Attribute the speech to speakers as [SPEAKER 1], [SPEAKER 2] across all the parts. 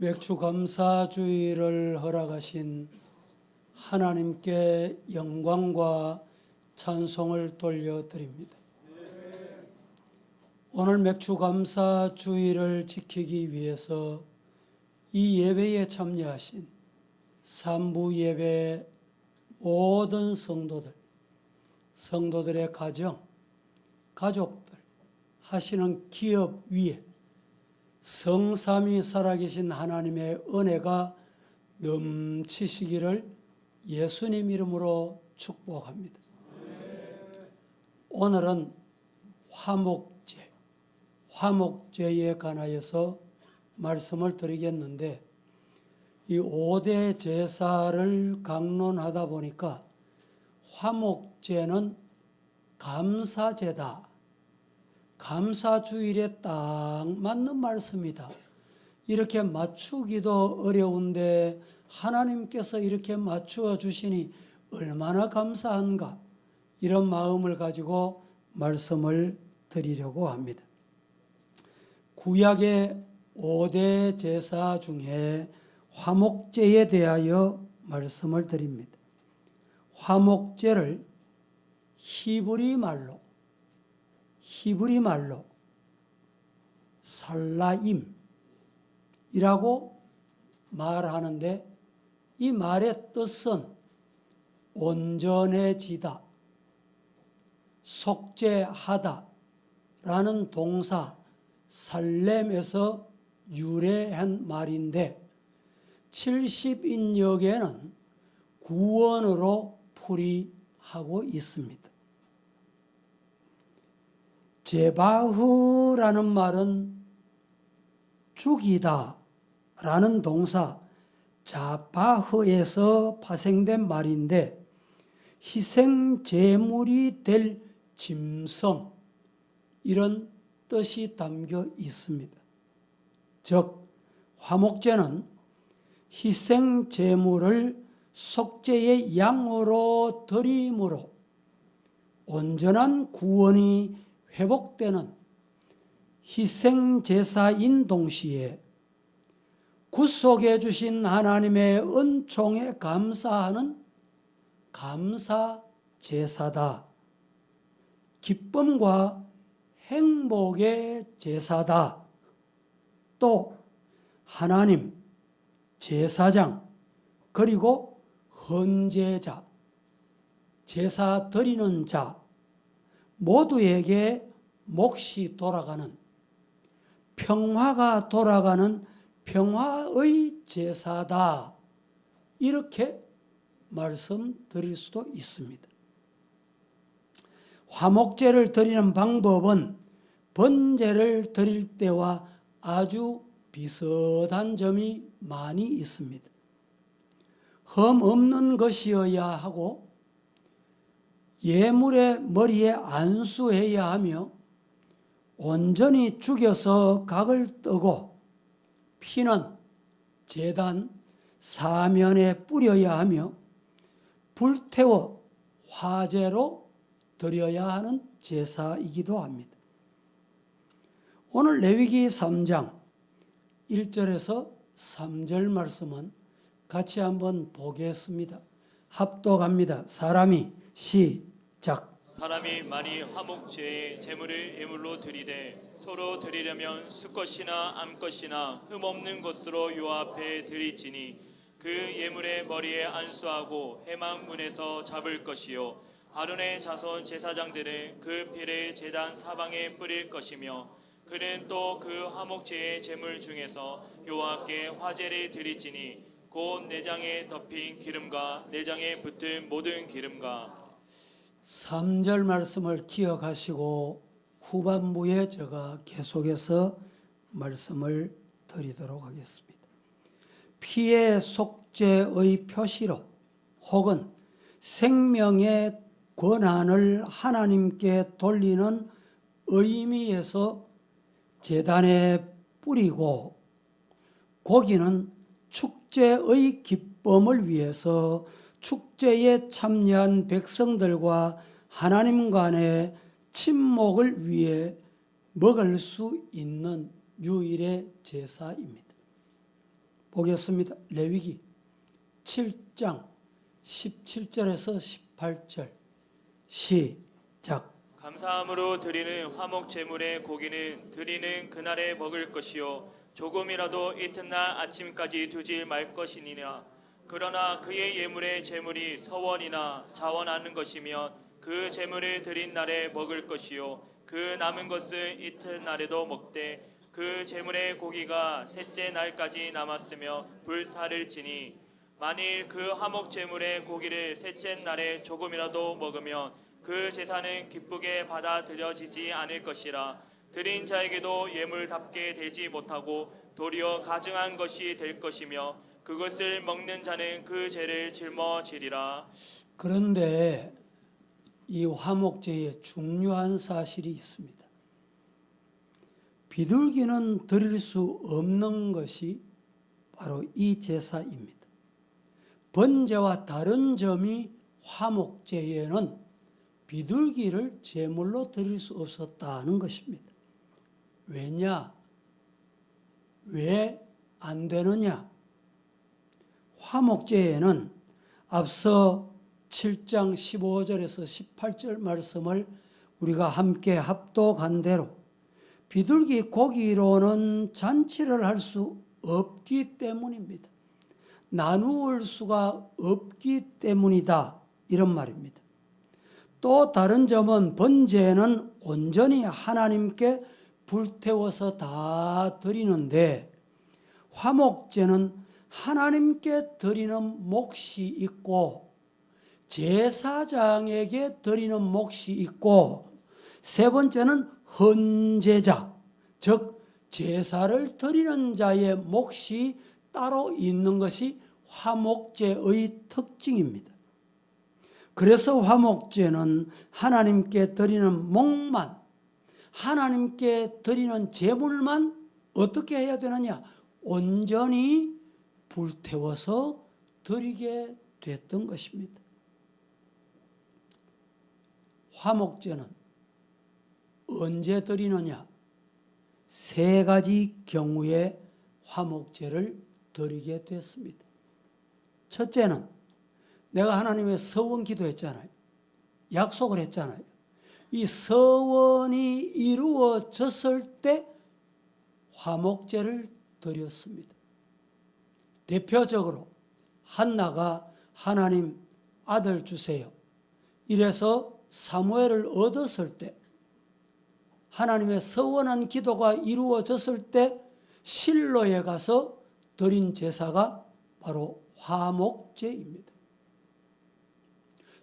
[SPEAKER 1] 맥주 감사주의를 허락하신 하나님께 영광과 찬송을 돌려드립니다. 오늘 맥주 감사주의를 지키기 위해서 이 예배에 참여하신 산부 예배 모든 성도들의 가정, 가족들, 하시는 기업 위에 성삼위 살아계신 하나님의 은혜가 넘치시기를 예수님 이름으로 축복합니다. 오늘은 화목제에 관하여서 말씀을 드리겠는데, 이 5대 제사를 강론하다 보니까 화목제는 감사제다, 감사주일에 딱 맞는 말씀이다, 이렇게 맞추기도 어려운데 하나님께서 이렇게 맞추어 주시니 얼마나 감사한가, 이런 마음을 가지고 말씀을 드리려고 합니다. 구약의 5대 제사 중에 화목제에 대하여 말씀을 드립니다. 화목제를 히브리 말로 살라임이라고 말하는데, 이 말의 뜻은 온전해지다, 속죄하다 라는 동사 살렘에서 유래한 말인데, 70인역에는 구원으로 풀이하고 있습니다. 제바흐라는 말은 죽이다 라는 동사 자바흐에서 파생된 말인데, 희생 제물이 될 짐승, 이런 뜻이 담겨 있습니다. 즉 화목제는 희생 제물을 속죄의 양으로 드림으로 온전한 구원이 회복되는 희생 제사인 동시에 구속해 주신 하나님의 은총에 감사하는 감사 제사다, 기쁨과 행복의 제사다, 또 하나님, 제사장, 그리고 헌제자, 제사 드리는 자 모두에게 몫이 돌아가는, 평화가 돌아가는 평화의 제사다, 이렇게 말씀드릴 수도 있습니다. 화목제를 드리는 방법은 번제를 드릴 때와 아주 비슷한 점이 많이 있습니다. 흠 없는 것이어야 하고, 예물의 머리에 안수해야 하며, 온전히 죽여서 각을 뜨고 피는 제단 사면에 뿌려야 하며, 불태워 화제로 드려야 하는 제사이기도 합니다. 오늘 레위기 3장 1절에서 3절 말씀은 같이 한번 보겠습니다. 합독합니다. 사람이 시작.
[SPEAKER 2] 사람이 만일 화목제의 제물을 예물로 드리되 서로 드리려면 수것이나 암것이나 흠없는 것으로 요 앞에 드릴지니 그 예물의 머리에 안수하고 회막 문에서 잡을 것이요, 아론의 자손 제사장들은 그 피를 제단 사방에 뿌릴 것이며, 그는 또 그 화목제의 제물 중에서 여호와께 화제를 드릴지니 곧 내장에 덮인 기름과 내장에 붙은 모든 기름과.
[SPEAKER 1] 3절 말씀을 기억하시고 후반부에 제가 계속해서 말씀을 드리도록 하겠습니다. 피의 속죄의 표시로 혹은 생명의 권한을 하나님께 돌리는 의미에서 제단에 뿌리고, 고기는 축제의 기쁨을 위해서 축제에 참여한 백성들과 하나님 간의 친목을 위해 먹을 수 있는 유일의 제사입니다. 보겠습니다. 레위기 7장 17절에서 18절 시작.
[SPEAKER 2] 감사함으로 드리는 화목 제물의 고기는 드리는 그날에 먹을 것이요 조금이라도 이튿날 아침까지 두지 말 것이니라. 그러나 그의 예물의 제물이 서원이나 자원하는 것이면 그 제물을 드린 날에 먹을 것이요 그 남은 것은 이튿날에도 먹되 그 제물의 고기가 셋째 날까지 남았으며 불사를 지니 만일 그 화목 제물의 고기를 셋째 날에 조금이라도 먹으면 그 제사는 기쁘게 받아들여지지 않을 것이라. 드린 자에게도 예물답게 되지 못하고 도리어 가증한 것이 될 것이며 그것을 먹는 자는 그 죄를 짊어지리라.
[SPEAKER 1] 그런데 이 화목제에 중요한 사실이 있습니다. 비둘기는 드릴 수 없는 것이 바로 이 제사입니다. 번제와 다른 점이 화목제에는 비둘기를 제물로 드릴 수 없었다는 것입니다. 왜냐? 왜 안 되느냐? 화목제에는 앞서 7장 15절에서 18절 말씀을 우리가 함께 합독한 대로 비둘기 고기로는 잔치를 할 수 없기 때문입니다. 나누을 수가 없기 때문이다, 이런 말입니다. 또 다른 점은 번제는 온전히 하나님께 불태워서 다 드리는데 화목제는 하나님께 드리는 몫이 있고 제사장에게 드리는 몫이 있고 세 번째는 헌제자, 즉 제사를 드리는 자의 몫이 따로 있는 것이 화목제의 특징입니다. 그래서 화목제는 하나님께 드리는 몫만, 하나님께 드리는 제물만 어떻게 해야 되느냐? 온전히 불태워서 드리게 됐던 것입니다. 화목제는 언제 드리느냐? 세 가지 경우에 화목제를 드리게 됐습니다. 첫째는 내가 하나님의 서원 기도했잖아요. 약속을 했잖아요. 이 서원이 이루어졌을 때 화목제를 드렸습니다. 대표적으로 한나가 하나님 아들 주세요. 이래서 사무엘을 얻었을 때 하나님의 서원한 기도가 이루어졌을 때 실로에 가서 드린 제사가 바로 화목제입니다.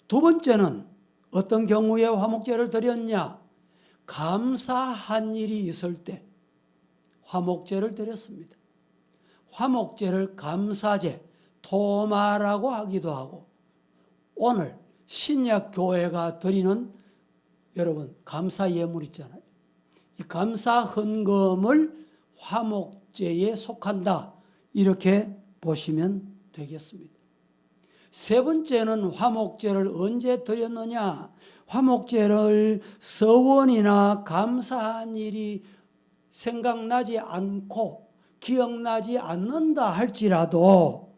[SPEAKER 1] 두 번째는 어떤 경우에 화목제를 드렸냐? 감사한 일이 있을 때 화목제를 드렸습니다. 화목제를 감사제, 토마라고 하기도 하고 오늘 신약 교회가 드리는 여러분 감사 예물 있잖아요. 이 감사 헌금을 화목제에 속한다, 이렇게 보시면 되겠습니다. 세 번째는 화목제를 언제 드렸느냐? 화목제를 서원이나 감사한 일이 생각나지 않고 기억나지 않는다 할지라도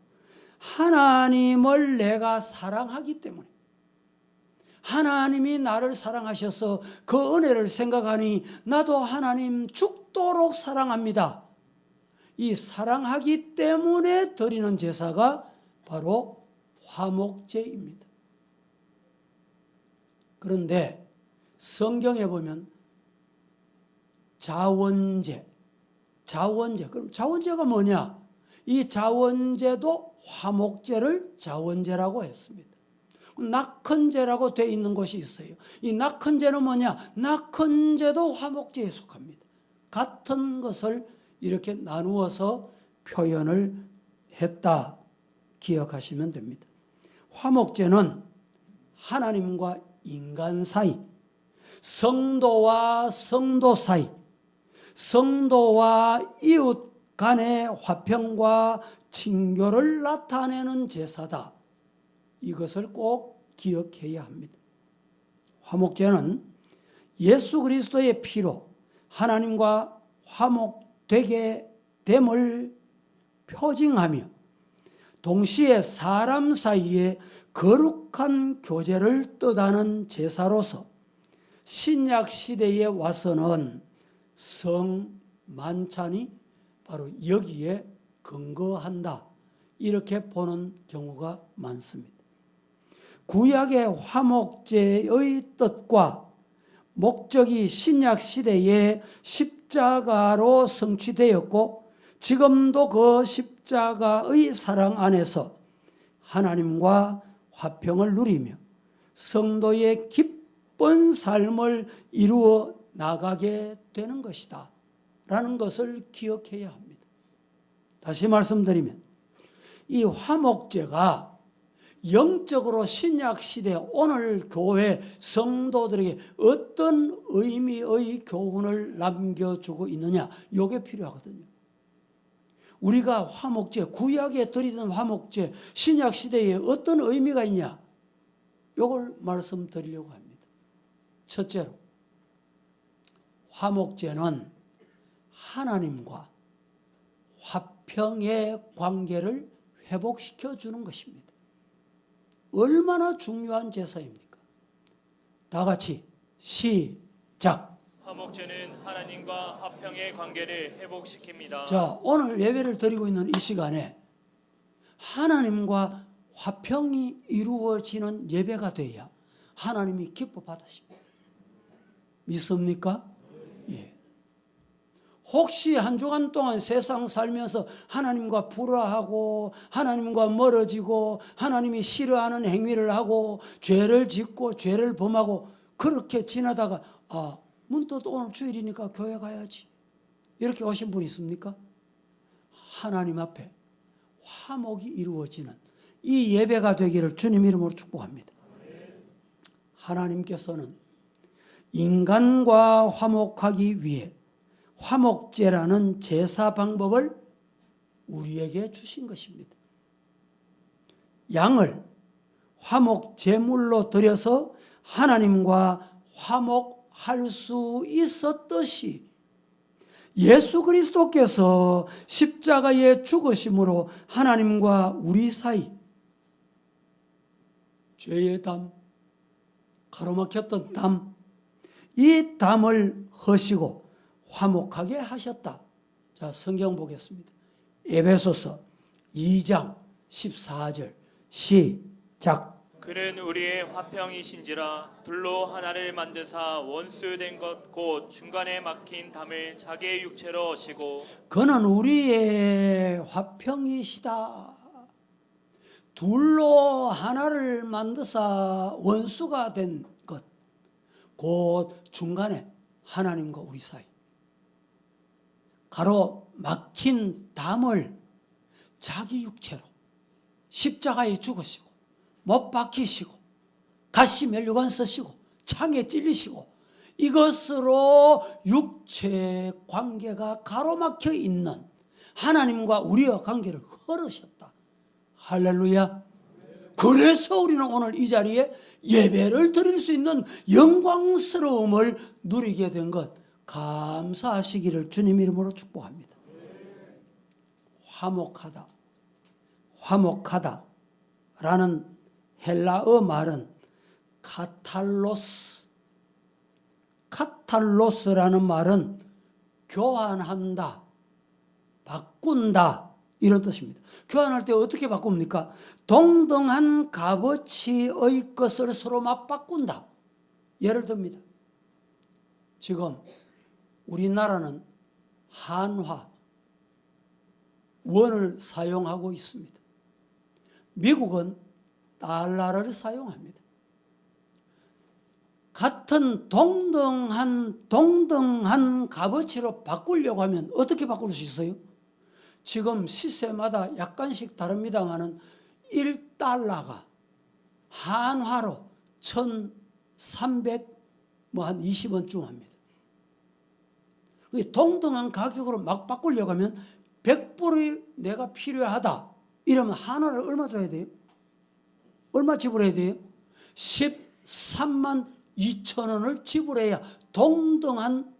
[SPEAKER 1] 하나님을 내가 사랑하기 때문에, 하나님이 나를 사랑하셔서 그 은혜를 생각하니 나도 하나님 죽도록 사랑합니다. 이 사랑하기 때문에 드리는 제사가 바로 화목제입니다. 그런데 성경에 보면 자원제, 그럼 자원제가 뭐냐? 이 자원제도 화목제를 자원제라고 했습니다. 낙헌제라고 되어 있는 것이 있어요. 이 낙헌제는 뭐냐? 낙헌제도 화목제에 속합니다. 같은 것을 이렇게 나누어서 표현을 했다, 기억하시면 됩니다. 화목제는 하나님과 인간 사이, 성도와 성도 사이, 성도와 이웃 간의 화평과 친교를 나타내는 제사다. 이것을 꼭 기억해야 합니다. 화목제는 예수 그리스도의 피로 하나님과 화목되게 됨을 표징하며 동시에 사람 사이에 거룩한 교제를 뜻하는 제사로서 신약 시대에 와서는 성만찬이 바로 여기에 근거한다. 이렇게 보는 경우가 많습니다. 구약의 화목제의 뜻과 목적이 신약 시대에 십자가로 성취되었고 지금도 그 십자가의 사랑 안에서 하나님과 화평을 누리며 성도의 기쁜 삶을 이루어 나가게 되는 것이다 라는 것을 기억해야 합니다. 다시 말씀드리면 이 화목제가 영적으로 신약 시대 오늘 교회 성도들에게 어떤 의미의 교훈을 남겨주고 있느냐, 이게 필요하거든요. 우리가 화목제, 구약에 드리던 화목제, 신약 시대에 어떤 의미가 있냐, 이걸 말씀드리려고 합니다. 첫째로 화목제는 하나님과 화평의 관계를 회복시켜 주는 것입니다. 얼마나 중요한 제사입니까? 다 같이 시작.
[SPEAKER 2] 화목제는 하나님과 화평의 관계를 회복시킵니다.
[SPEAKER 1] 자, 오늘 예배를 드리고 있는 이 시간에 하나님과 화평이 이루어지는 예배가 돼야 하나님이 기뻐 받으십니다. 믿습니까? 예. 혹시 한 주간 동안 세상 살면서 하나님과 불화하고 하나님과 멀어지고 하나님이 싫어하는 행위를 하고 죄를 짓고 죄를 범하고 그렇게 지나다가 문득 오늘 주일이니까 교회 가야지 이렇게 오신 분 있습니까? 하나님 앞에 화목이 이루어지는 이 예배가 되기를 주님 이름으로 축복합니다. 하나님께서는 인간과 화목하기 위해 화목제라는 제사 방법을 우리에게 주신 것입니다. 양을 화목제물로 드려서 하나님과 화목할 수 있었듯이 예수 그리스도께서 십자가에 죽으심으로 하나님과 우리 사이 죄의 담, 가로막혔던 담, 이 담을 허시고 화목하게 하셨다. 자, 성경 보겠습니다. 에베소서 2장 14절 시작.
[SPEAKER 2] 그는 우리의 화평이신지라 둘로 하나를 만드사 원수된 것 곧 중간에 막힌 담을 자기의 육체로 하시고
[SPEAKER 1] 그는 우리의 화평이시다. 둘로 하나를 만드사 원수가 된 것 곧 중간에 하나님과 우리 사이 가로 막힌 담을 자기 육체로 십자가에 죽으시고 못 박히시고 가시 면류관 쓰시고 창에 찔리시고 이것으로 육체 관계가 가로막혀 있는 하나님과 우리와 관계를 헐으셨다. 할렐루야. 그래서 우리는 오늘 이 자리에 예배를 드릴 수 있는 영광스러움을 누리게 된 것 감사하시기를 주님 이름으로 축복합니다. 화목하다라는 헬라어 말은 카탈로스라는 말은 교환한다, 바꾼다 이런 뜻입니다. 교환할 때 어떻게 바꿉니까? 동등한 값어치의 것을 서로 맞바꾼다. 예를 듭니다. 지금 우리나라는 한화, 원을 사용하고 있습니다. 미국은 달러를 사용합니다. 같은 동등한 값어치로 바꾸려고 하면 어떻게 바꿀 수 있어요? 지금 시세마다 약간씩 다릅니다만은 1달러가 한화로 1,300 한 20원쯤 합니다. 동등한 가격으로 막 바꾸려고 하면 100불이 내가 필요하다. 이러면 한화를 얼마 줘야 돼요? 얼마 지불해야 돼요? 13만 2천 원을 지불해야 동등한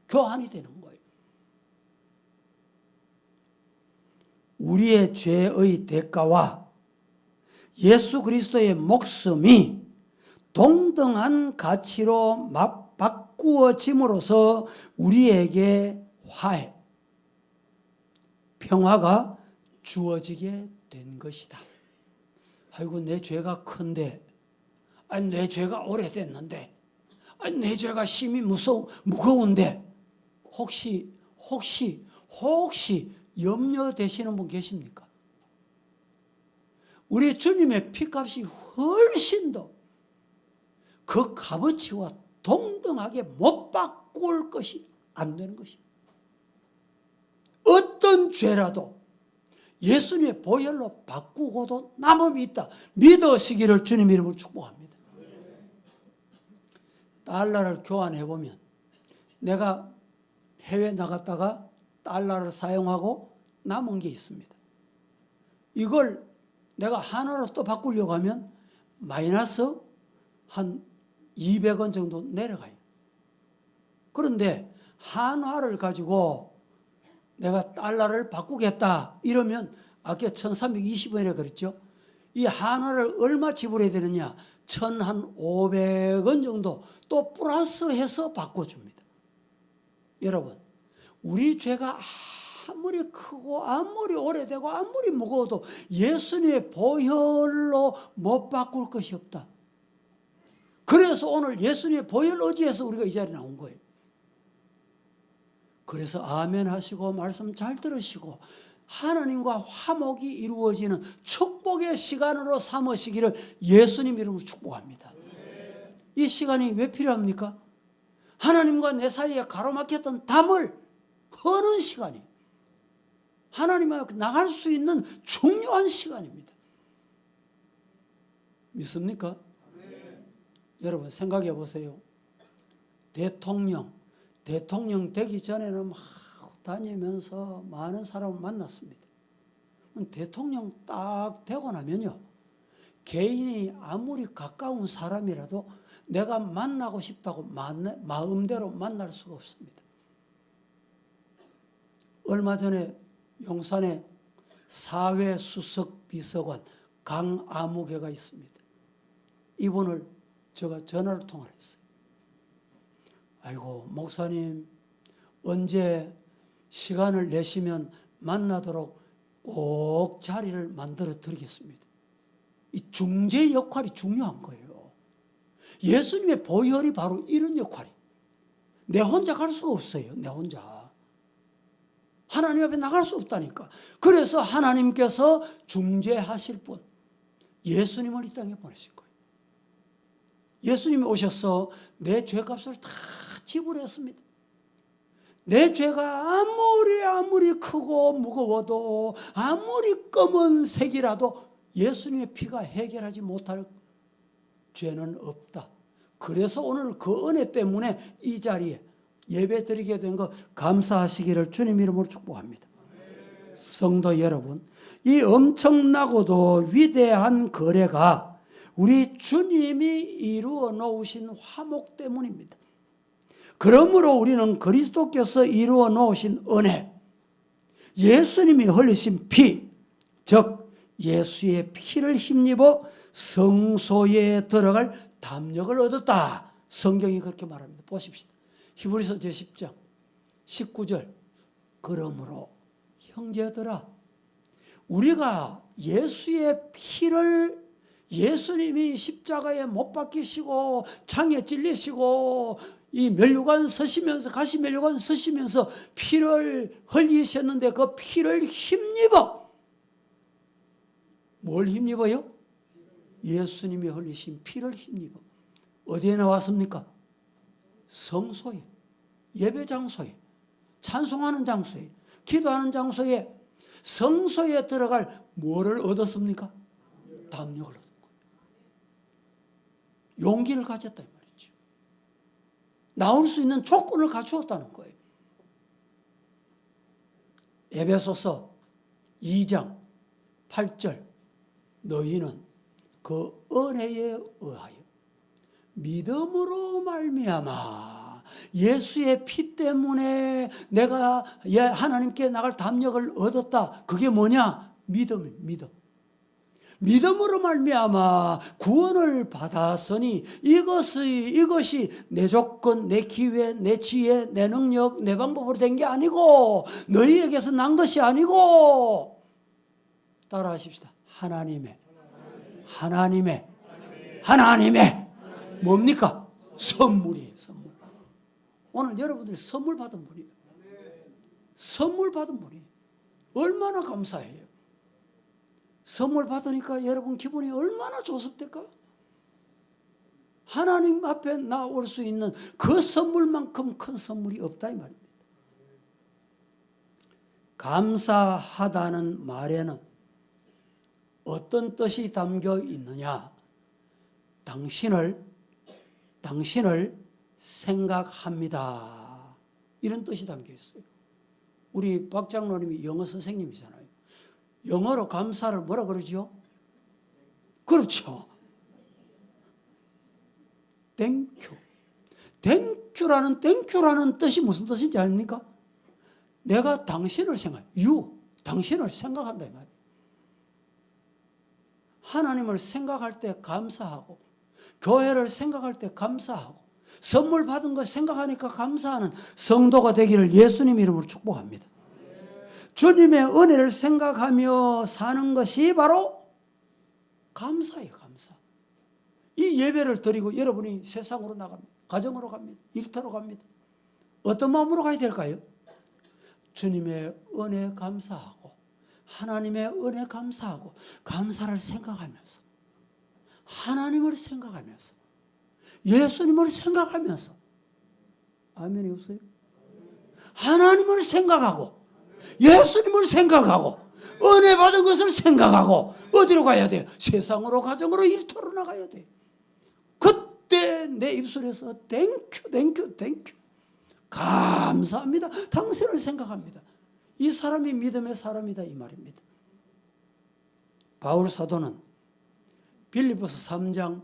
[SPEAKER 1] 교환이 되는 거예요. 우리의 죄의 대가와 예수 그리스도의 목숨이 동등한 가치로 바꾸어짐으로써 우리에게 화해, 평화가 주어지게 된 것이다. 아이고, 내 죄가 큰데, 아니 내 죄가 오래됐는데, 아니 내 죄가 심히 무거운데, 혹시 염려되시는 분 계십니까? 우리 주님의 피값이 훨씬 더 그 값어치와 동등하게 못 바꿀 것이 안 되는 것입니다. 어떤 죄라도 예수님의 보혈로 바꾸고도 남음이 있다. 믿으시기를 주님 이름으로 축복합니다. 달러를 교환해 보면 내가 해외 나갔다가 달러를 사용하고 남은 게 있습니다. 이걸 내가 하나로 또 바꾸려고 하면 마이너스 한 200원 정도 내려가요. 그런데 한화를 가지고 내가 달러를 바꾸겠다 이러면 아까 1320원이라 그랬죠. 이 한화를 얼마 지불해야 되느냐? 1500원 정도 또 플러스해서 바꿔줍니다. 여러분, 우리 죄가 아무리 크고 아무리 오래되고 아무리 무거워도 예수님의 보혈로 못 바꿀 것이 없다. 그래서 오늘 예수님의 보혈 의지에서 우리가 이 자리에 나온 거예요. 그래서 아멘 하시고 말씀 잘 들으시고 하나님과 화목이 이루어지는 축복의 시간으로 삼으시기를 예수님 이름으로 축복합니다. 이 시간이 왜 필요합니까? 하나님과 내 사이에 가로막혔던 담을 허는 시간이에요. 하나님과 나갈 수 있는 중요한 시간입니다. 믿습니까? 여러분 생각해 보세요. 대통령 되기 전에는 막 다니면서 많은 사람을 만났습니다. 대통령 딱 되고 나면요, 개인이 아무리 가까운 사람이라도 내가 만나고 싶다고 마음대로 만날 수가 없습니다. 얼마 전에 용산에 사회수석 비서관 강아무개가 있습니다. 이분을 제가 전화로 통화를 했어요. 아이고, 목사님 언제 시간을 내시면 만나도록 꼭 자리를 만들어 드리겠습니다. 이 중재 역할이 중요한 거예요. 예수님의 보혈이 바로 이런 역할이에요. 내 혼자 갈 수가 없어요. 내 혼자. 하나님 앞에 나갈 수 없다니까. 그래서 하나님께서 중재하실 분, 예수님을 이 땅에 보내신 거예요. 예수님이 오셔서 내 죄값을 다 지불했습니다. 내 죄가 아무리 크고 무거워도 아무리 검은색이라도 예수님의 피가 해결하지 못할 죄는 없다. 그래서 오늘 그 은혜 때문에 이 자리에 예배 드리게 된 거 감사하시기를 주님 이름으로 축복합니다. 성도 여러분, 이 엄청나고도 위대한 거래가 우리 주님이 이루어 놓으신 화목 때문입니다. 그러므로 우리는 그리스도께서 이루어 놓으신 은혜, 예수님이 흘리신 피, 즉 예수의 피를 힘입어 성소에 들어갈 담력을 얻었다. 성경이 그렇게 말합니다. 보십시다. 히브리서 제10장 19절. 그러므로 형제들아, 우리가 예수의 피를, 예수님이 십자가에 못 박히시고 창에 찔리시고 이 면류관 서시면서, 가시 면류관 서시면서 피를 흘리셨는데 그 피를 힘입어. 뭘 힘입어요? 예수님이 흘리신 피를 힘입어. 어디에 나왔습니까? 성소에, 예배 장소에, 찬송하는 장소에, 기도하는 장소에, 성소에 들어갈 뭐를 얻었습니까? 담력을 얻은 거예요. 용기를 가졌다 이 말이죠. 나올 수 있는 조건을 갖추었다는 거예요. 에베소서 2장 8절. 너희는 그 은혜에 의하여 믿음으로 말미암아 예수의 피 때문에 내가 하나님께 나갈 담력을 얻었다. 그게 뭐냐? 믿음이에요. 믿음. 믿음으로 말미암아 구원을 받았으니 이것이 내 조건, 내 기회, 내 지혜, 내 능력, 내 방법으로 된 게 아니고 너희에게서 난 것이 아니고 따라하십시다. 하나님의 뭡니까? 선물이에요. 선물. 오늘 여러분들이 선물 받은 분이에요. 선물 받은 분이에요. 얼마나 감사해요. 선물 받으니까 여러분 기분이 얼마나 좋습니까? 하나님 앞에 나올 수 있는 그 선물만큼 큰 선물이 없다 이 말입니다. 감사하다는 말에는 어떤 뜻이 담겨 있느냐? 당신을 생각합니다. 이런 뜻이 담겨 있어요. 우리 박 장로님이 영어 선생님이잖아요. 영어로 감사를 뭐라 그러죠? 그렇죠. 땡큐. 땡큐라는 뜻이 무슨 뜻인지 아닙니까? 내가 당신을 당신을 생각한다 이 말이에요. 하나님을 생각할 때 감사하고, 교회를 생각할 때 감사하고, 선물 받은 거 생각하니까 감사하는 성도가 되기를 예수님 이름으로 축복합니다. 주님의 은혜를 생각하며 사는 것이 바로 감사예요. 감사. 이 예배를 드리고 여러분이 세상으로 나갑니다. 가정으로 갑니다. 일터로 갑니다. 어떤 마음으로 가야 될까요? 주님의 은혜 감사하고, 하나님의 은혜 감사하고, 감사를 생각하면서, 하나님을 생각하면서, 예수님을 생각하면서, 아멘이 없어요? 하나님을 생각하고, 예수님을 생각하고, 은혜 받은 것을 생각하고, 어디로 가야 돼요? 세상으로, 가정으로, 일터로 나가야 돼요. 그때 내 입술에서 땡큐 감사합니다. 당신을 생각합니다. 이 사람이 믿음의 사람이다 이 말입니다. 바울 사도는 빌립보서 3장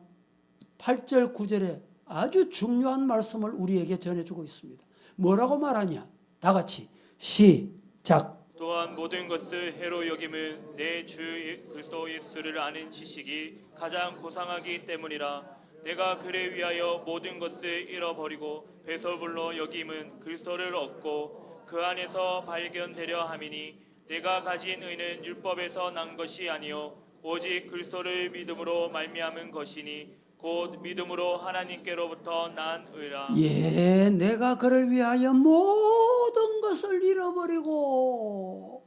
[SPEAKER 1] 8절 9절에 아주 중요한 말씀을 우리에게 전해주고 있습니다. 뭐라고 말하냐? 다 같이 시작.
[SPEAKER 2] 또한 모든 것을 해로 여김은 내 주 그리스도 예수를 아는 지식이 가장 고상하기 때문이라. 내가 그를 위하여 모든 것을 잃어버리고 배설물로 여김은 그리스도를 얻고 그 안에서 발견되려 함이니 내가 가진 의는 율법에서 난 것이 아니요 오직 그리스도를 믿음으로 말미암은 것이니 곧 믿음으로 하나님께로부터 난 의라.
[SPEAKER 1] 예, 내가 그를 위하여 모든 것을 잃어버리고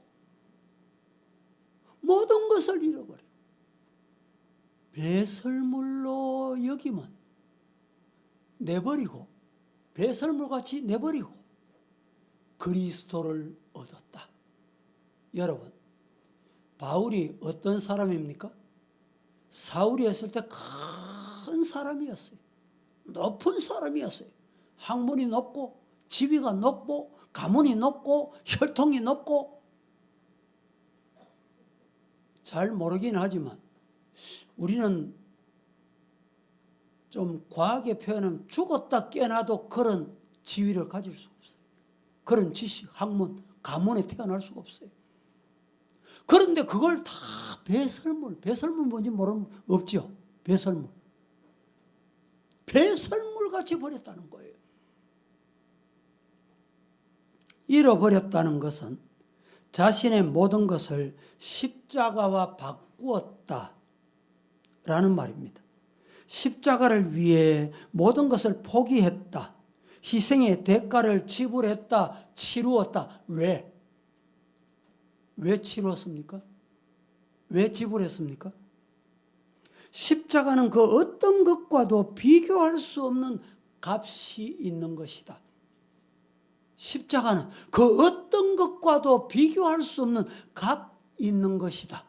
[SPEAKER 1] 배설물로 여기면 내버리고, 배설물같이 내버리고 그리스도를 얻었다. 여러분, 바울이 어떤 사람입니까? 사울이 했을 때 큰 사람이었어요. 높은 사람이었어요. 학문이 높고, 지위가 높고, 가문이 높고, 혈통이 높고. 잘 모르긴 하지만 우리는 좀 과하게 표현하면 죽었다 깨나도 그런 지위를 가질 수 없어요. 그런 지식, 학문, 가문에 태어날 수가 없어요. 그런데 그걸 다 배설물 뭔지 모르면 없죠. 배설물 같이 버렸다는 거예요. 잃어버렸다는 것은 자신의 모든 것을 십자가와 바꾸었다라는 말입니다. 십자가를 위해 모든 것을 포기했다. 희생의 대가를 지불했다. 치루었다. 왜 치루었습니까? 왜 지불했습니까? 십자가는 그 어떤 것과도 비교할 수 없는 값이 있는 것이다. 십자가는 그 어떤 것과도 비교할 수 없는 값이 있는 것이다.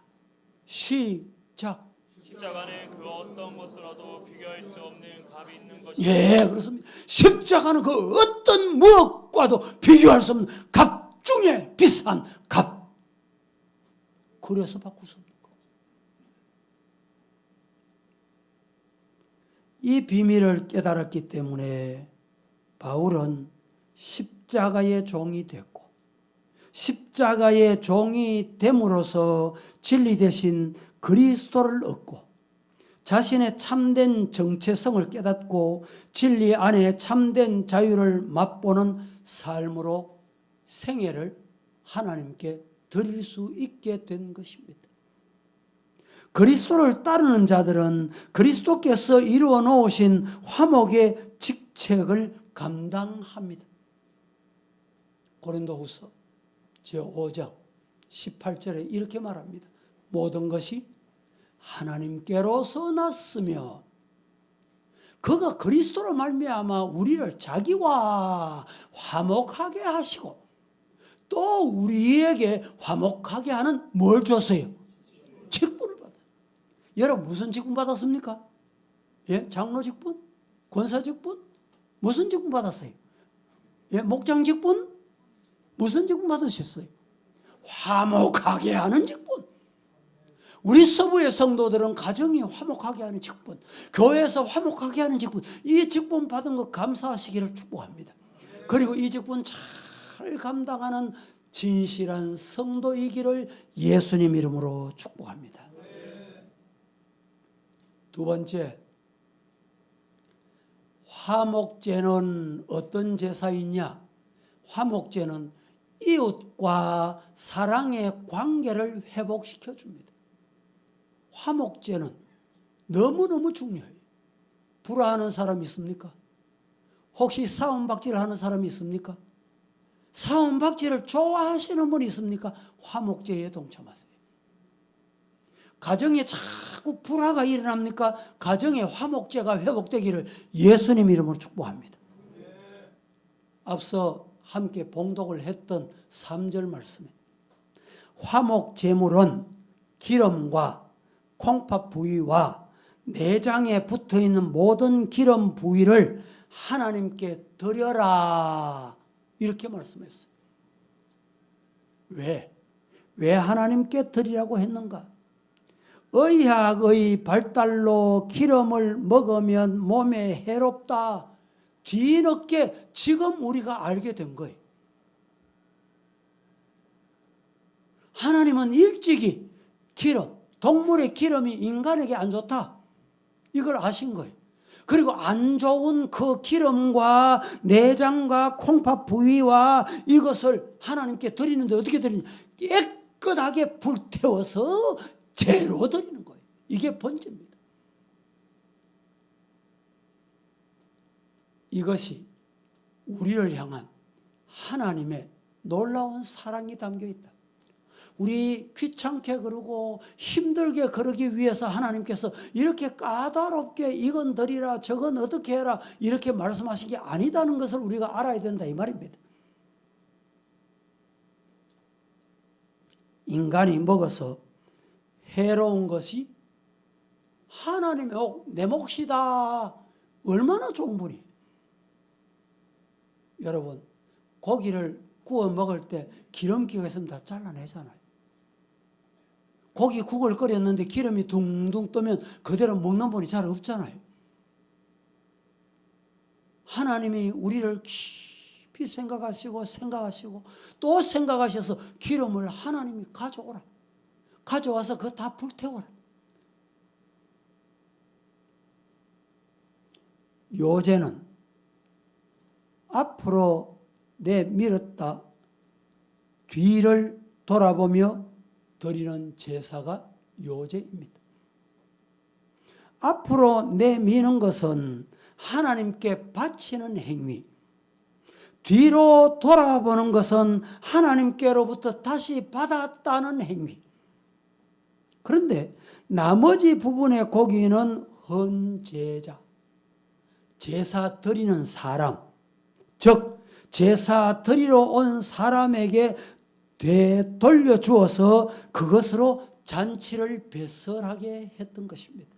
[SPEAKER 1] 시작.
[SPEAKER 2] 십자가는 그 어떤 것으로도 비교할 수 없는 값이 있는 것이다.
[SPEAKER 1] 예, 그렇습니다. 십자가는 그 어떤 무엇과도 비교할 수 없는 값 중에 비싼 값. 그래서 바꾸었습니까? 이 비밀을 깨달았기 때문에 바울은 십자가의 종이 됐고 십자가의 종이 됨으로써 진리 대신 그리스도를 얻고 자신의 참된 정체성을 깨닫고 진리 안에 참된 자유를 맛보는 삶으로 생애를 하나님께 드릴 수 있게 된 것입니다. 그리스도를 따르는 자들은 그리스도께서 이루어 놓으신 화목의 직책을 감당합니다. 고린도후서 제5장 18절에 이렇게 말합니다. 모든 것이 하나님께로서 났으며 그가 그리스도로 말미암아 우리를 자기와 화목하게 하시고 또 우리에게 화목하게 하는 뭘 줬어요? 직분을 받아요. 여러분 무슨 직분 받았습니까? 예? 장로 직분? 권사 직분? 무슨 직분 받았어요? 예? 목장 직분? 무슨 직분 받으셨어요? 화목하게 하는 직분. 우리 서부의 성도들은 가정이 화목하게 하는 직분, 교회에서 화목하게 하는 직분, 이 직분 받은 것 감사하시기를 축복합니다. 그리고 이 직분 잘 감당하는 진실한 성도이기를 예수님 이름으로 축복합니다. 두 번째, 화목제는 어떤 제사이냐? 화목제는 이웃과 사랑의 관계를 회복시켜 줍니다. 화목제는 너무너무 중요해요. 불화하는 사람 있습니까? 혹시 싸움박질 하는 사람이 있습니까? 싸움박질을 좋아하시는 분이 있습니까? 화목제에 동참하세요. 가정에 자꾸 불화가 일어납니까? 가정의 화목제가 회복되기를 예수님 이름으로 축복합니다. 앞서 함께 봉독을 했던 3절 말씀에 화목제물은 기름과 콩팥 부위와 내장에 붙어있는 모든 기름 부위를 하나님께 드려라 이렇게 말씀했어요. 왜 하나님께 드리라고 했는가? 의학의 발달로 기름을 먹으면 몸에 해롭다. 뒤늦게 지금 우리가 알게 된 거예요. 하나님은 일찍이 기름, 동물의 기름이 인간에게 안 좋다. 이걸 아신 거예요. 그리고 안 좋은 그 기름과 내장과 콩팥 부위와 이것을 하나님께 드리는데 어떻게 드리냐? 깨끗하게 불태워서 제로 드리는 거예요. 이게 번제입니다. 이것이 우리를 향한 하나님의 놀라운 사랑이 담겨 있다. 우리 귀찮게 그러고 힘들게 그러기 위해서 하나님께서 이렇게 까다롭게 이건 드리라 저건 어떻게 해라 이렇게 말씀하신 게 아니다는 것을 우리가 알아야 된다 이 말입니다. 인간이 먹어서 해로운 것이 하나님의 내 몫이다. 얼마나 좋은 분이에요. 여러분 고기를 구워 먹을 때 기름기가 있으면 다 잘라내잖아요. 고기 국을 끓였는데 기름이 둥둥 뜨면 그대로 먹는 분이 잘 없잖아요. 하나님이 우리를 깊이 생각하시고 또 생각하셔서 기름을 하나님이 가져오라. 가져와서 그거 다 불태워라. 요제는 앞으로 내밀었다 뒤를 돌아보며 드리는 제사가 요제입니다. 앞으로 내미는 것은 하나님께 바치는 행위, 뒤로 돌아보는 것은 하나님께로부터 다시 받았다는 행위. 그런데 나머지 부분의 고기는 헌제자, 제사 드리는 사람, 즉 제사 드리러 온 사람에게 되돌려 주어서 그것으로 잔치를 배설하게 했던 것입니다.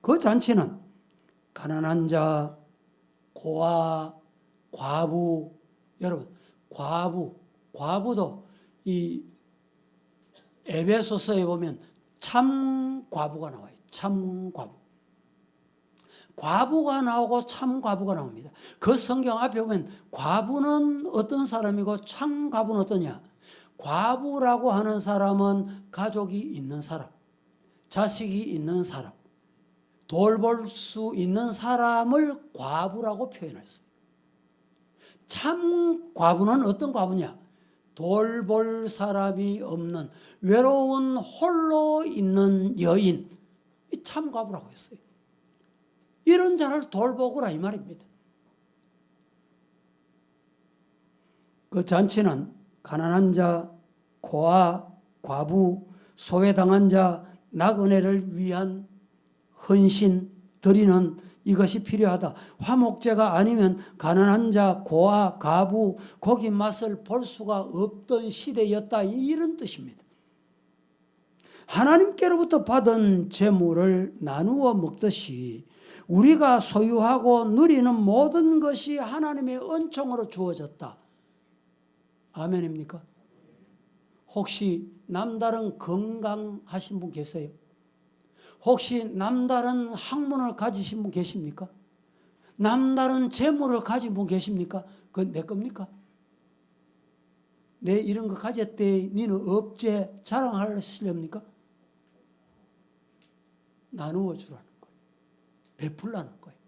[SPEAKER 1] 그 잔치는 가난한 자, 고아, 과부, 여러분 과부도 이 에베소서에 보면 참 과부가 나와요. 참 과부. 과부가 나오고 참 과부가 나옵니다. 그 성경 앞에 보면 과부는 어떤 사람이고 참 과부는 어떠냐? 과부라고 하는 사람은 가족이 있는 사람, 자식이 있는 사람, 돌볼 수 있는 사람을 과부라고 표현했어요. 참 과부는 어떤 과부냐? 돌볼 사람이 없는 외로운 홀로 있는 여인, 이 참 과부라고 했어요. 이런 자를 돌보거라 이 말입니다. 그 잔치는 가난한 자, 고아, 과부, 소외당한 자, 나그네를 위한 헌신 드리는 이것이 필요하다. 화목제가 아니면 가난한 자, 고아, 과부, 고기 맛을 볼 수가 없던 시대였다. 이런 뜻입니다. 하나님께로부터 받은 재물을 나누어 먹듯이 우리가 소유하고 누리는 모든 것이 하나님의 은총으로 주어졌다. 아멘입니까? 혹시 남다른 건강하신 분 계세요? 혹시 남다른 학문을 가지신 분 계십니까? 남다른 재물을 가진 분 계십니까? 그건 내 겁니까? 내 이런 거 가졌대 니는 없제 자랑하시렵니까? 나누어 주라는 거예요. 베풀라는 거예요.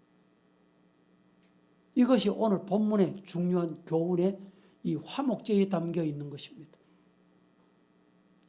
[SPEAKER 1] 이것이 오늘 본문의 중요한 교훈의 이 화목제에 담겨 있는 것입니다.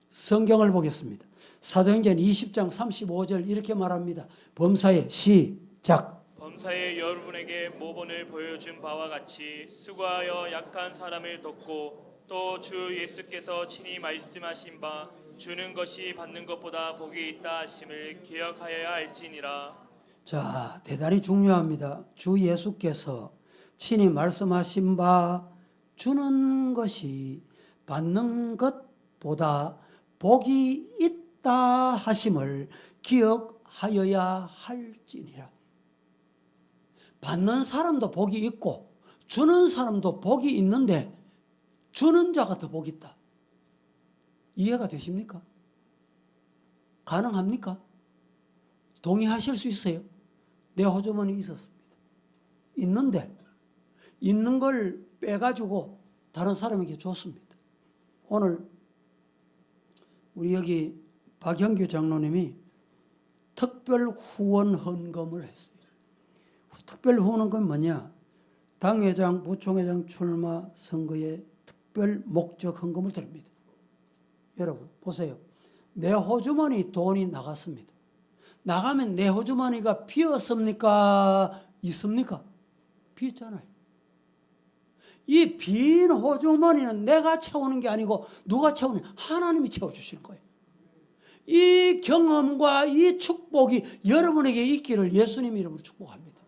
[SPEAKER 1] 성경을 보겠습니다. 사도행전 20장 35절 이렇게 말합니다. 범사에 시작.
[SPEAKER 2] 범사에 여러분에게 모본을 보여준 바와 같이 수고하여 약한 사람을 돕고 또 주 예수께서 친히 말씀하신 바 주는 것이 받는 것보다 복이 있다 하심을 기억하여야 할지니라.
[SPEAKER 1] 자, 대단히 중요합니다. 주 예수께서 친히 말씀하신 바 주는 것이 받는 것보다 복이 있다 하심을 기억하여야 할지니라. 받는 사람도 복이 있고 주는 사람도 복이 있는데 주는 자가 더 복이 있다. 이해가 되십니까? 가능합니까? 동의하실 수 있어요? 내 호주머니 있었습니다. 있는데 있는 걸 빼가지고 다른 사람에게 줬습니다. 오늘 우리 여기 박형규 장로님이 특별 후원 헌금을 했어요. 특별 후원 헌금이 뭐냐? 당회장, 부총회장 출마 선거에 특별 목적 헌금을 드립니다. 여러분 보세요. 내 호주머니 돈이 나갔습니다. 나가면 내 호주머니가 비었습니까? 있습니까? 비었잖아요. 이 빈 호주머니는 내가 채우는 게 아니고 누가 채우느냐? 하나님이 채워주시는 거예요. 이 경험과 이 축복이 여러분에게 있기를 예수님 이름으로 축복합니다.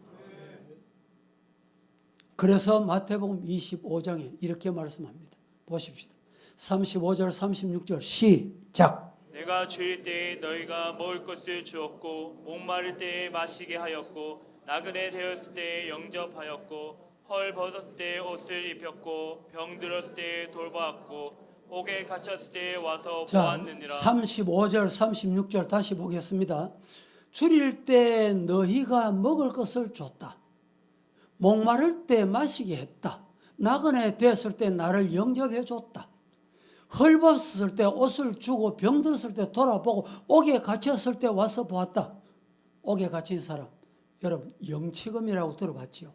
[SPEAKER 1] 그래서 마태복음 25장에 이렇게 말씀합니다. 보십시다. 35절 36절 시작.
[SPEAKER 2] 내가 주일 때에 너희가 먹을 것을 주었고 목마를 때에 마시게 하였고 나그네 되었을 때에 영접하였고 헐 벗었을 때에 옷을 입혔고 병 들었을 때에 돌보았고 옥에 갇혔을 때에 와서 보았느니라.
[SPEAKER 1] 35절 36절 다시 보겠습니다. 줄일 때 너희가 먹을 것을 줬다. 목마를 때 마시게 했다. 나그네 되었을 때 나를 영접해 줬다. 헐벗었을 때 옷을 주고 병들었을 때 돌아보고 옥에 갇혔을 때 와서 보았다. 옥에 갇힌 사람 여러분 영치금이라고 들어봤죠?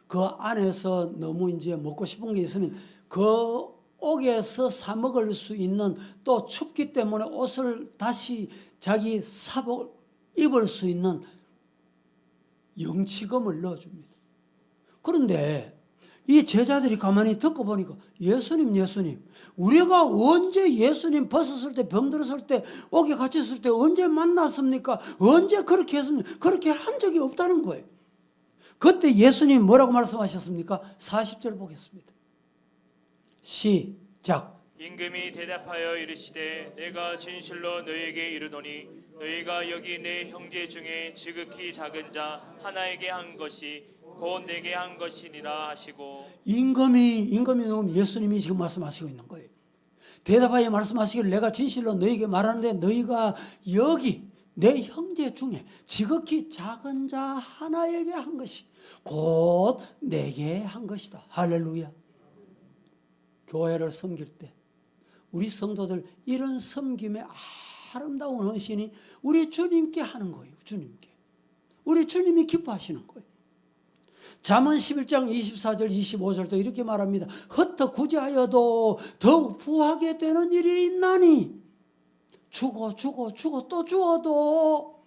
[SPEAKER 1] 그 안에서 너무 이제 먹고 싶은 게 있으면 그 옥에서 사 먹을 수 있는 또 춥기 때문에 옷을 다시 자기 입을 수 있는 영치금을 넣어줍니다. 그런데 이 제자들이 가만히 듣고 보니까 예수님 우리가 언제 예수님 벗었을 때 병들었을 때 옥에 갇혔을 때 언제 만났습니까? 언제 그렇게 했습니까? 그렇게 한 적이 없다는 거예요. 그때 예수님 뭐라고 말씀하셨습니까? 40절 보겠습니다. 시작.
[SPEAKER 2] 임금이 대답하여 이르시되 내가 진실로 너희에게 이르노니 너희가 여기 내 형제 중에 지극히 작은 자 하나에게 한 것이 곧 내게 한 것이니라 하시고. 임금이
[SPEAKER 1] 예수님이 지금 말씀하시고 있는 거예요. 대답하여 말씀하시기를 내가 진실로 너희에게 말하는데 너희가 여기 내 형제 중에 지극히 작은 자 하나에게 한 것이 곧 내게 한 것이다. 할렐루야. 교회를 섬길 때 우리 성도들 이런 섬김의 아름다운 헌신이 우리 주님께 하는 거예요. 주님께. 우리 주님이 기뻐하시는 거예요. 잠언 11장 24절 25절도 이렇게 말합니다. 흩어 구제하여도 더욱 부하게 되는 일이 있나니 주고 또 주어도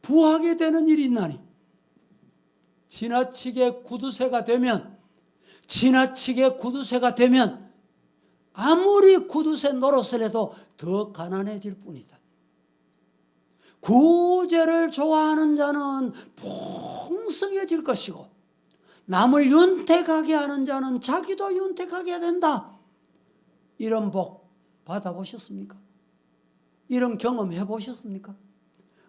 [SPEAKER 1] 부하게 되는 일이 있나니 지나치게 구두쇠가 되면 아무리 구두쇠 노릇을 해도 더 가난해질 뿐이다. 구제를 좋아하는 자는 풍성해질 것이고 남을 윤택하게 하는 자는 자기도 윤택하게 된다. 이런 복 받아보셨습니까? 이런 경험 해보셨습니까?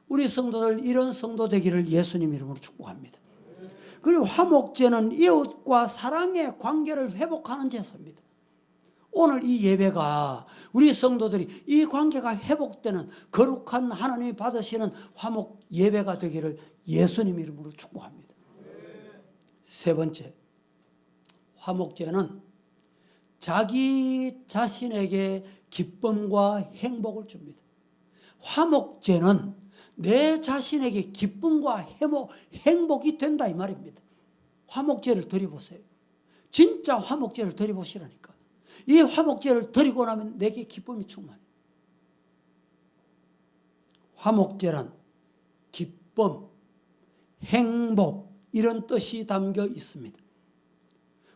[SPEAKER 1] 우리 성도들 이런 성도 되기를 예수님 이름으로 축복합니다. 그리고 화목제는 이웃과 사랑의 관계를 회복하는 제사입니다. 오늘 이 예배가 우리 성도들이 이 관계가 회복되는 거룩한 하나님이 받으시는 화목 예배가 되기를 예수님 이름으로 축복합니다. 세 번째, 화목제는 자기 자신에게 기쁨과 행복을 줍니다. 화목제는 내 자신에게 기쁨과 행복이 된다 이 말입니다. 화목제를 드려보세요. 진짜 화목제를 드려보시라니까. 이 화목제를 드리고 나면 내게 기쁨이 충만해. 화목제란 기쁨, 행복 이런 뜻이 담겨 있습니다.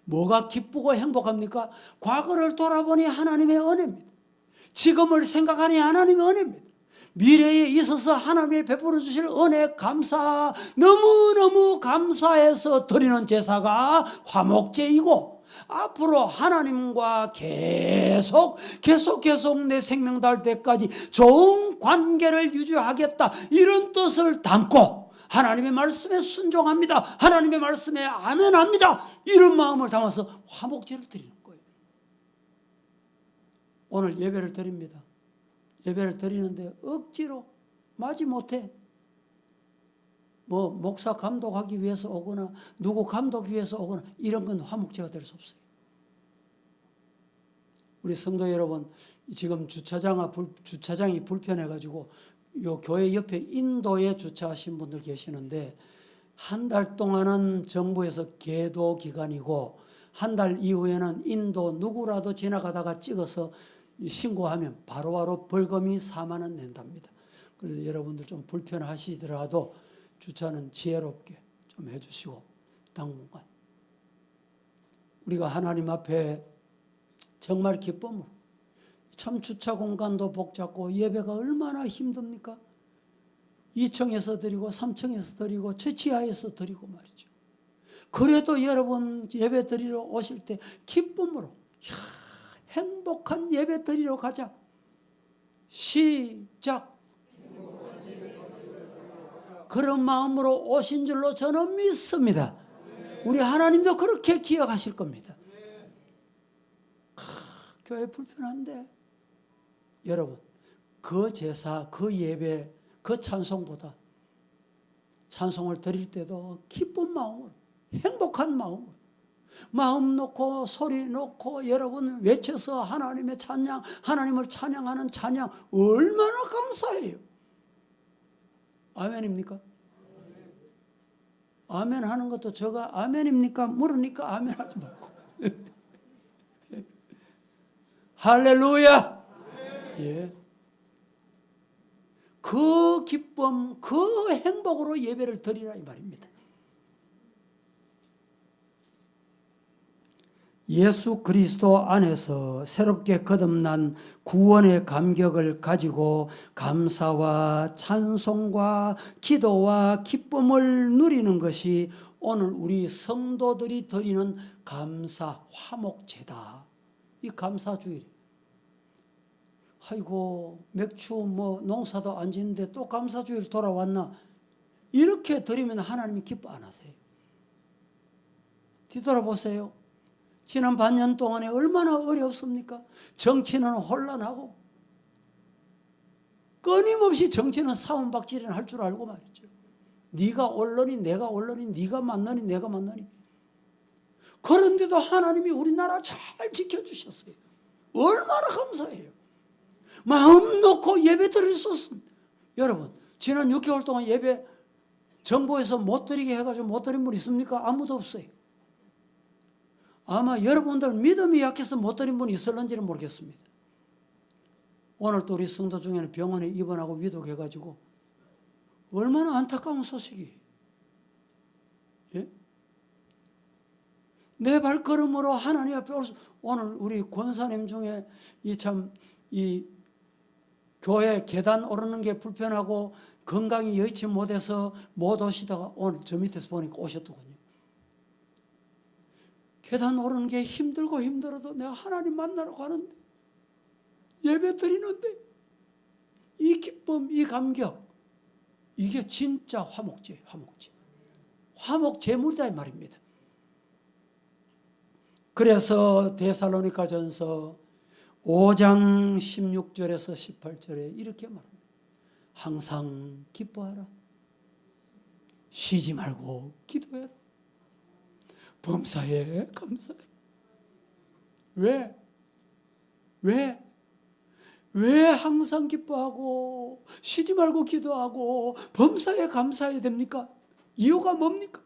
[SPEAKER 1] 뭐가 기쁘고 행복합니까? 과거를 돌아보니 하나님의 은혜입니다. 지금을 생각하니 하나님의 은혜입니다. 미래에 있어서 하나님이 베풀어 주실 은혜 감사, 너무너무 감사해서 드리는 제사가 화목제이고 앞으로 하나님과 계속 내 생명 닿을 때까지 좋은 관계를 유지하겠다 이런 뜻을 담고 하나님의 말씀에 순종합니다. 하나님의 말씀에 아멘합니다. 이런 마음을 담아서 화목제를 드리는 거예요. 오늘 예배를 드립니다. 예배를 드리는데 억지로 마지못해 목사 감독하기 위해서 오거나 누구 감독 위해서 오거나 이런 건 화목제가 될 수 없어요. 우리 성도 여러분, 지금 주차장이 불편해가지고 요 교회 옆에 인도에 주차하신 분들 계시는데 한 달 동안은 정부에서 계도 기간이고 한 달 이후에는 인도 누구라도 지나가다가 찍어서 신고하면 바로바로 벌금이 4만 원 낸답니다. 그래서 여러분들 좀 불편하시더라도 주차는 지혜롭게 좀 해주시고 당분간 우리가 하나님 앞에 정말 기쁨으로 참 주차 공간도 복잡고 예배가 얼마나 힘듭니까? 2층에서 드리고 3층에서 드리고 저 지하에서 드리고 말이죠. 그래도 여러분 예배 드리러 오실 때 기쁨으로 행복한 예배 드리러 가자. 시작. 그런 마음으로 오신 줄로 저는 믿습니다. 우리 하나님도 그렇게 기억하실 겁니다. 교회 불편한데 여러분 그 제사, 그 예배, 그 찬송보다 찬송을 드릴 때도 기쁜 마음으로 행복한 마음으로 마음 놓고 소리 놓고 여러분 외쳐서 하나님의 찬양, 하나님을 찬양하는 찬양 얼마나 감사해요. 아멘입니까? 아멘 하는 것도 제가 아멘입니까? 물으니까 아멘 하지 말고 할렐루야. 예. 그 기쁨, 그 행복으로 예배를 드리라 이 말입니다. 예수 그리스도 안에서 새롭게 거듭난 구원의 감격을 가지고 감사와 찬송과 기도와 기쁨을 누리는 것이 오늘 우리 성도들이 드리는 감사 화목제다. 이 감사주일. 아이고 맥주 농사도 안 짓는데 또 감사주일 돌아왔나. 이렇게 드리면 하나님이 기뻐 안 하세요. 뒤돌아보세요. 지난 반년 동안에 얼마나 어렵습니까? 정치는 혼란하고 끊임없이 정치는 사원박질은 할 줄 알고 말이죠. 네가 옳으니 내가 옳으니, 네가 맞느니 내가 맞느니. 그런데도 하나님이 우리나라 잘 지켜주셨어요. 얼마나 감사해요. 마음 놓고 예배 드릴 수 없습니다. 여러분, 지난 6개월 동안 예배 정부에서 못 드리게 해가지고 못 드린 분 있습니까? 아무도 없어요. 아마 여러분들 믿음이 약해서 못 드린 분이 있을런지는 모르겠습니다. 오늘 또 우리 성도 중에는 병원에 입원하고 위독해가지고 얼마나 안타까운 소식이에요. 예? 내 발걸음으로 하나님 앞에 올 수, 오늘 우리 권사님 중에 이 교회 계단 오르는 게 불편하고 건강이 여의치 못해서 못 오시다가 오늘 저 밑에서 보니까 오셨더군요. 계단 오르는 게 힘들고 힘들어도 내가 하나님 만나러 가는데, 예배 드리는데 이 기쁨, 이 감격, 이게 진짜 화목제예요. 화목제. 화목제물이다 이 말입니다. 그래서 데살로니가전서 5장 16절에서 18절에 이렇게 말합니다. 항상 기뻐하라. 쉬지 말고 기도해라. 범사에 감사해. 왜 항상 기뻐하고 쉬지 말고 기도하고 범사에 감사해야 됩니까? 이유가 뭡니까?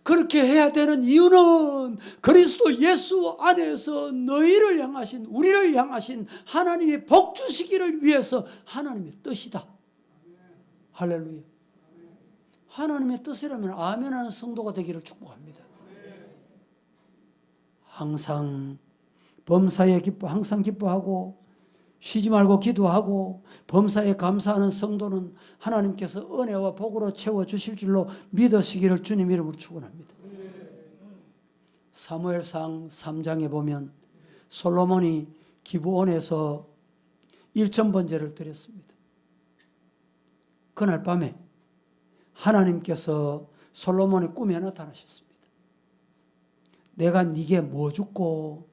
[SPEAKER 1] 그렇게 해야 되는 이유는 그리스도 예수 안에서 너희를 향하신, 우리를 향하신 하나님의 복 주시기를 위해서 하나님의 뜻이다. 할렐루야. 하나님의 뜻이라면 아멘하는 성도가 되기를 축복합니다. 항상 범사에 항상 기뻐하고 쉬지 말고 기도하고 범사에 감사하는 성도는 하나님께서 은혜와 복으로 채워주실 줄로 믿으시기를 주님 이름으로 축원합니다. 사무엘상 3장에 보면 솔로몬이 기브온에서 1000번제를 드렸습니다. 그날 밤에 하나님께서 솔로몬의 꿈에 나타나셨습니다. 내가 네게 뭐 줬고?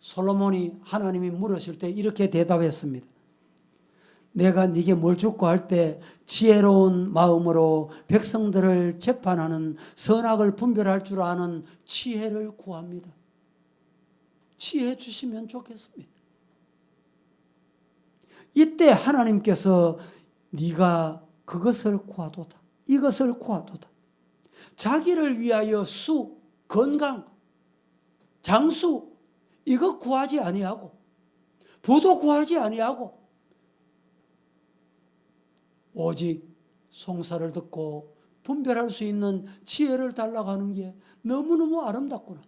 [SPEAKER 1] 솔로몬이 하나님이 물으실 때 이렇게 대답했습니다. 내가 네게 뭘 줬고 할 때 지혜로운 마음으로 백성들을 재판하는, 선악을 분별할 줄 아는 지혜를 구합니다. 지혜 주시면 좋겠습니다. 이때 하나님께서 네가 그것을 구하도다, 이것을 구하도다. 자기를 위하여 수, 건강, 장수 이거 구하지 아니하고, 부도 구하지 아니하고, 오직 송사를 듣고 분별할 수 있는 지혜를 달라고 하는 게 너무너무 아름답구나.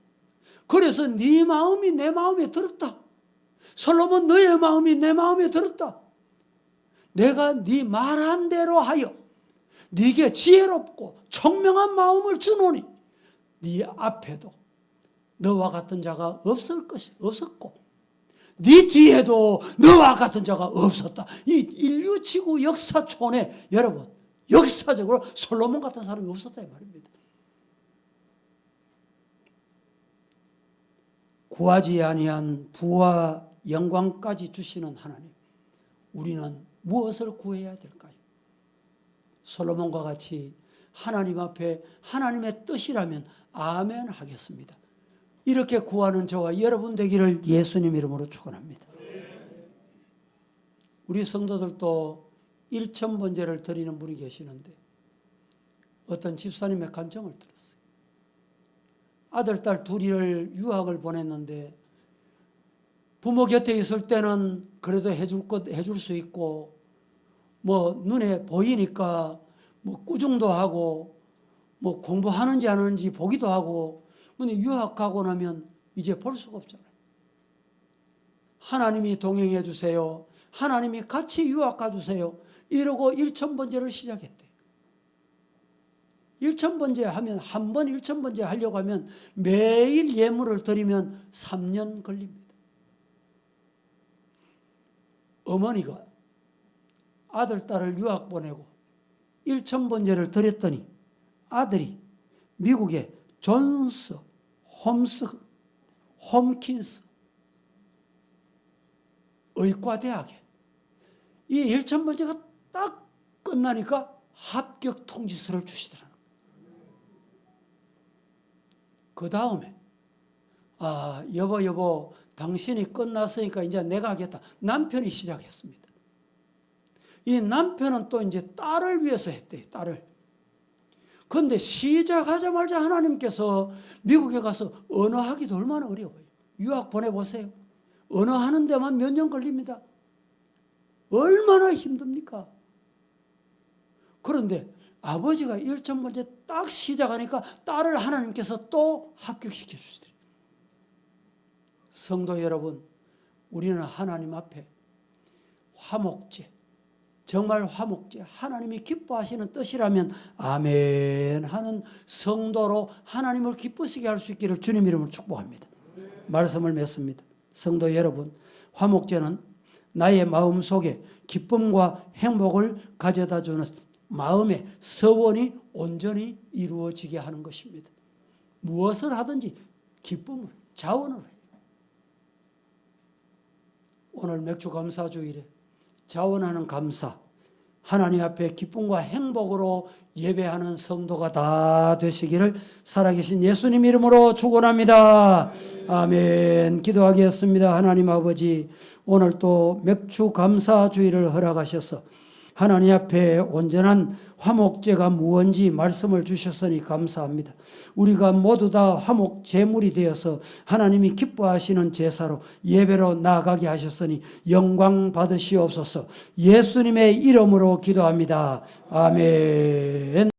[SPEAKER 1] 그래서 네 마음이 내 마음에 들었다. 솔로몬 너의 마음이 내 마음에 들었다. 내가 네 말한 대로 하여 네게 지혜롭고 총명한 마음을 주노니 네 앞에도 너와 같은 자가 없었고 네 뒤에도 너와 같은 자가 없었다. 이 인류 지구 역사촌에 여러분 역사적으로 솔로몬 같은 사람이 없었다 이 말입니다. 구하지 아니한 부와 영광까지 주시는 하나님, 우리는 무엇을 구해야 될까요? 솔로몬과 같이 하나님 앞에 하나님의 뜻이라면 아멘 하겠습니다. 이렇게 구하는 저와 여러분 되기를 예수님 이름으로 축원합니다. 우리 성도들도 1000번제를 드리는 분이 계시는데 어떤 집사님의 간증을 들었어요. 아들, 딸 둘이를 유학을 보냈는데 부모 곁에 있을 때는 그래도 해줄 수 있고 뭐 눈에 보이니까 뭐 꾸중도 하고 뭐 공부하는지 안 하는지 보기도 하고, 근데 유학 가고 나면 이제 볼 수가 없잖아요. 하나님이 동행해 주세요. 하나님이 같이 유학 가주세요. 이러고 1000번제를 시작했대요. 1000번제 하면 한 번 1000번제 하려고 하면 매일 예물을 드리면 3년 걸립니다. 어머니가 아들, 딸을 유학 보내고 1000번제를 드렸더니 아들이 미국의 존스 홈킨스 의과대학에 이 1,000번째가 딱 끝나니까 합격 통지서를 주시더라고요. 그 다음에 여보 당신이 끝났으니까 이제 내가 하겠다. 남편이 시작했습니다. 이 남편은 또 이제 딸을 위해서 했대요. 딸을. 그런데 시작하자마자 하나님께서 미국에 가서 언어하기도 얼마나 어려워요. 유학 보내보세요. 언어하는 데만 몇 년 걸립니다. 얼마나 힘듭니까? 그런데 아버지가 1,000번째 딱 시작하니까 딸을 하나님께서 또 합격시켜 주시더래요. 성도 여러분, 우리는 하나님 앞에 화목제, 정말 화목제, 하나님이 기뻐하시는 뜻이라면 아멘 하는 성도로 하나님을 기쁘시게 할 수 있기를 주님 이름으로 축복합니다. 말씀을 맺습니다. 성도 여러분, 화목제는 나의 마음속에 기쁨과 행복을 가져다 주는 마음의 서원이 온전히 이루어지게 하는 것입니다. 무엇을 하든지 기쁨을, 자원을 해요. 오늘 맥주감사주일에 자원하는 감사, 하나님 앞에 기쁨과 행복으로 예배하는 성도가 다 되시기를 살아계신 예수님 이름으로 축원합니다. 아멘. 기도하겠습니다. 하나님 아버지, 오늘 또 맥주감사주일을 허락하셔서 하나님 앞에 온전한 화목제가 무언지 말씀을 주셨으니 감사합니다. 우리가 모두 다 화목 제물이 되어서 하나님이 기뻐하시는 제사로 예배로 나아가게 하셨으니 영광 받으시옵소서. 예수님의 이름으로 기도합니다. 아멘.